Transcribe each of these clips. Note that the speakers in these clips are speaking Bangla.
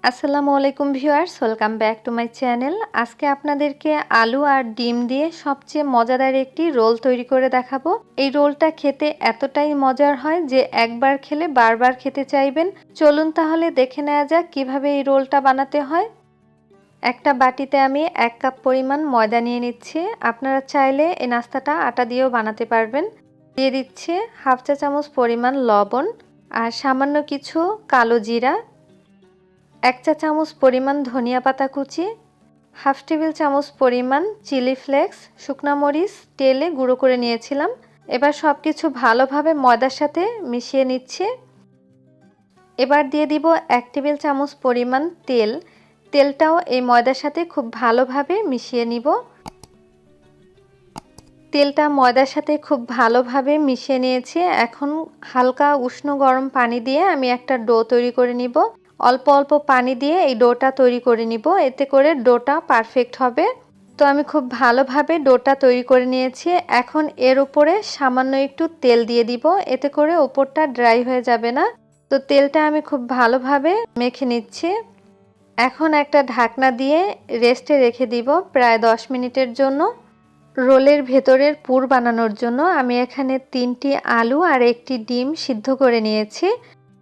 আসসালামু আলাইকুম viewers, welcome back to my channel. আজকে আপনাদেরকে আলু আর ডিম দিয়ে সবচেয়ে মজাদার একটি রোল তৈরি করে দেখাবো। এই রোলটা খেতে এতটাই মজার হয় যে একবার খেলে বারবার খেতে চাইবেন। চলুন তাহলে দেখে নেওয়া যাক কিভাবে এই রোলটা বানাতে হয়। একটা বাটিতে আমি 1 কাপ পরিমাণ ময়দা নিয়ে নিচ্ছি। আপনারা চাইলে এই নাস্তাটা আটা দিয়েও বানাতে পারবেন। দিয়ে দিচ্ছি হাফ চা চামচ পরিমাণ লবণ আর সামান্য কিছু কালো জিরা, 1 চা চামচ পরিমাণ ধনিয়া পাতা কুচি, হাফ টেবিল চামচ পরিমাণ চিলি ফ্লেক্স, শুকনা মরিচ তেলে গুঁড়ো করে নিয়েছিলাম। এবার সব কিছু ভালোভাবে ময়দার সাথে মিশিয়ে নিচ্ছি। এবার দিয়ে দিব 1 টেবিল চামচ পরিমাণ তেল। তেলটাও এই ময়দার সাথে খুব ভালোভাবে মিশিয়ে নিব। তেলটা ময়দার সাথে খুব ভালোভাবে মিশিয়ে নিয়েছি। এখন হালকা উষ্ণ গরম পানি দিয়ে আমি একটা ডো তৈরি করে নিব। অল্প অল্প পানি দিয়ে এই ডোটা তৈরি করে নিব, এতে করে ডোটা পারফেক্ট হবে। তো আমি খুব ভালোভাবে ডোটা তৈরি করে নিয়েছি। এখন এর উপরে সামান্য একটু তেল দিয়ে দিব, এতে করে উপরটা ড্রাই হয়ে যাবে না। তো তেলটা আমি খুব ভালোভাবে মেখে নিচ্ছি। এখন একটা ঢাকনা দিয়ে রেস্টে রেখে দিব প্রায় 10 মিনিটের জন্য। রোলের ভেতরের পুর বানানোর জন্য আমি এখানে 3টি আলু আর 1টি ডিম সিদ্ধ করে নিয়েছি।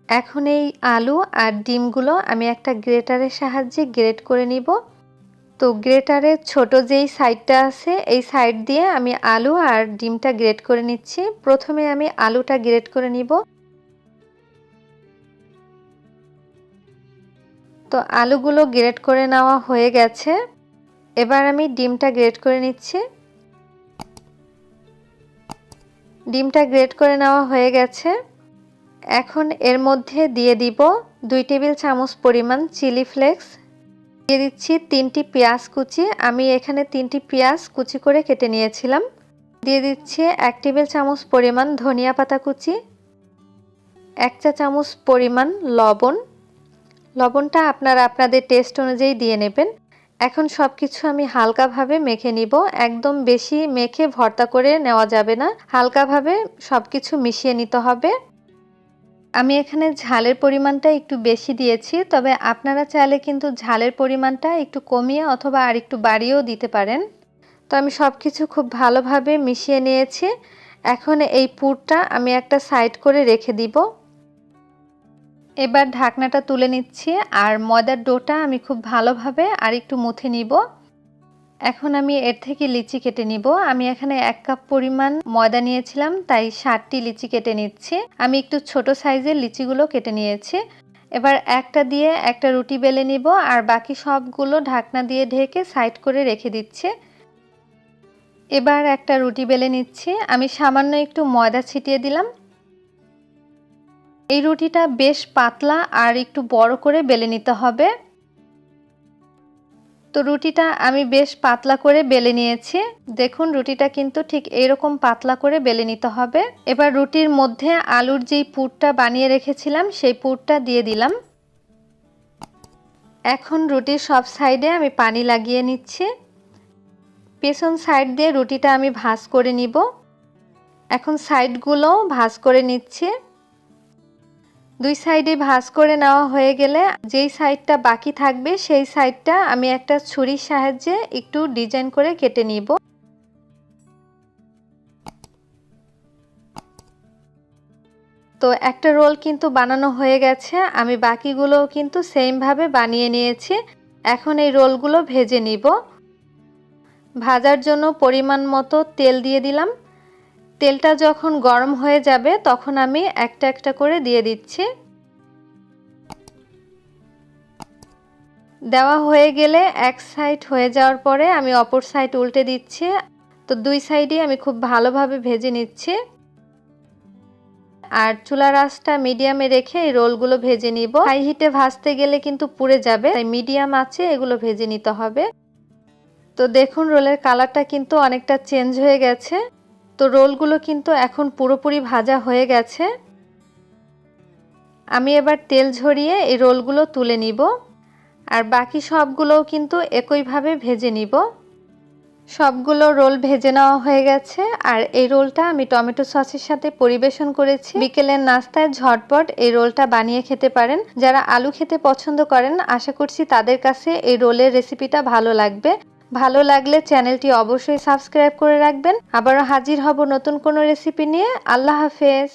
এখন এই আলু আর ডিমগুলো আমি একটা গ্রেটারের সাহায্যে গ্রেট করে নিব। তো গ্রেটারের ছোট যেই সাইডটা আছে এই সাইড দিয়ে আমি আলু আর ডিমটা গ্রেট করে নিচ্ছি। প্রথমে আমি আলুটা গ্রেট করে নিব। তো আলুগুলো গ্রেট করে নেওয়া হয়ে গেছে। এবার আমি ডিমটা গ্রেট করে নিচ্ছি। ডিমটা গ্রেট করে নেওয়া হয়ে গেছে। এখন এর মধ্যে দিয়ে দিব 2 টেবিল চামচ পরিমাণ চিলি ফ্লেক্স, দিয়ে দিচ্ছি 3টি পেঁয়াজ কুচি। আমি এখানে 3টি পেঁয়াজ কুচি করে কেটে নিয়েছিলাম। দিয়ে দিচ্ছি 1 টেবিল চামচ পরিমাণ ধনিয়া পাতা কুচি, 1 চা চামচ পরিমাণ লবণ। লবণটা আপনারা আপনাদের টেস্ট অনুযায়ী দিয়ে নেবেন। এখন সব কিছু আমি হালকাভাবে মেখে নিব। একদম বেশি মেখে ভর্তা করে নেওয়া যাবে না, হালকাভাবে সব কিছু মিশিয়ে নিতে হবে। আমি এখানে ঝালের পরিমাণটা একটু বেশি দিয়েছি, তবে আপনারা চাইলে কিন্তু ঝালের পরিমাণটা একটু কমিয়ে অথবা আর একটু বাড়িয়েও দিতে পারেন। তো আমি সব কিছু খুব ভালোভাবে মিশিয়ে নিয়েছি। এখন এই পুরটা আমি একটা সাইড করে রেখে দিব। এবার ঢাকনাটা তুলে নিচ্ছি আর ময়দার ডোটা আমি খুব ভালোভাবে আর একটু মুথে নিব। এখন আমি এর থেকে লিচি কেটে নিব। আমি এখানে 1 কাপ পরিমাণ ময়দা নিয়েছিলাম, তাই 60টি লিচি কেটে নিচ্ছি। আমি একটু ছোট সাইজের লিচিগুলো কেটে নিয়েছি। এবার একটা দিয়ে একটা রুটি বেলে নিব আর বাকি সবগুলো ঢাকনা দিয়ে ঢেকে সাইড করে রেখে দিচ্ছি। এবার একটা রুটি বেলে নিচ্ছি। আমি সামান্য একটু ময়দা ছিটিয়ে দিলাম। এই রুটিটা বেশ পাতলা আর একটু বড় করে বেলে নিতে হবে। তো রুটিটা আমি বেশ পাতলা করে বেলে নিয়েছি। দেখুন রুটিটা কিন্তু ঠিক এইরকম পাতলা করে বেলে নিতে হবে। এবার রুটির মধ্যে আলুর যেই পুরটা বানিয়ে রেখেছিলাম সেই পুরটা দিয়ে দিলাম। এখন রুটির সব সাইডে আমি পানি লাগিয়ে নিচ্ছি। পেছন সাইড দিয়ে রুটিটা আমি ভাঁজ করে নিব। এখন সাইডগুলো ভাঁজ করে নিচ্ছি। 2 সাইডে ভাঁজ করে নেওয়া হয়ে গেলে যেই সাইডটা বাকি থাকবে সেই সাইডটা আমি একটা ছুরির সাহায্যে একটু ডিজাইন করে কেটে নিব। তো একটা রোল কিন্তু বানানো হয়ে গেছে। আমি বাকিগুলোও কিন্তু সেম ভাবে বানিয়ে নিয়েছি। এখন এই রোলগুলো ভেজে নিব। ভাজার জন্য পরিমাণ মতো তেল দিয়ে দিলাম। তেলটা যখন গরম হয়ে যাবে তখন আমি একটা একটা করে দিয়ে দিচ্ছি। দেওয়া হয়ে গেলে এক সাইড হয়ে যাওয়ার পরে আমি অপর সাইড উল্টে দিচ্ছি। তো 2 সাইডই আমি খুব ভালোভাবে ভেজে নিচ্ছি। আর চুলার আঁচটা মিডিয়ামে রেখে এই রোলগুলো ভেজে নিব। হাই হিটে ভাজতে গেলে কিন্তু পুড়ে যাবে, তাই মিডিয়াম আঁচে এগুলো ভেজে নিতে হবে। তো দেখুন রোলের কালারটা কিন্তু অনেকটা চেঞ্জ হয়ে গেছে। তো রোলগুলো কিন্তু এখন পুরোপুরি ভাজা হয়ে গেছে। আমি এবার তেল ঝরিয়ে এই রোলগুলো তুলে নিব আর বাকি সবগুলোও কিন্তু একইভাবে ভেজে নিব। সবগুলো রোল ভেজে নেওয়া হয়ে গেছে আর এই রোলটা আমি টমেটো সসের সাথে পরিবেশন করেছি। বিকেলের নাস্তায় ঝটপট এই রোলটা বানিয়ে খেতে পারেন। যারা আলু খেতে পছন্দ করেন আশা করছি তাদের কাছে এই রোলের রেসিপিটা ভালো লাগবে। ভালো লাগলে চ্যানেলটি অবশ্যই সাবস্ক্রাইব করে রাখবেন। আবারও হাজির হব নতুন কোনো রেসিপি নিয়ে। আল্লাহ হাফেজ।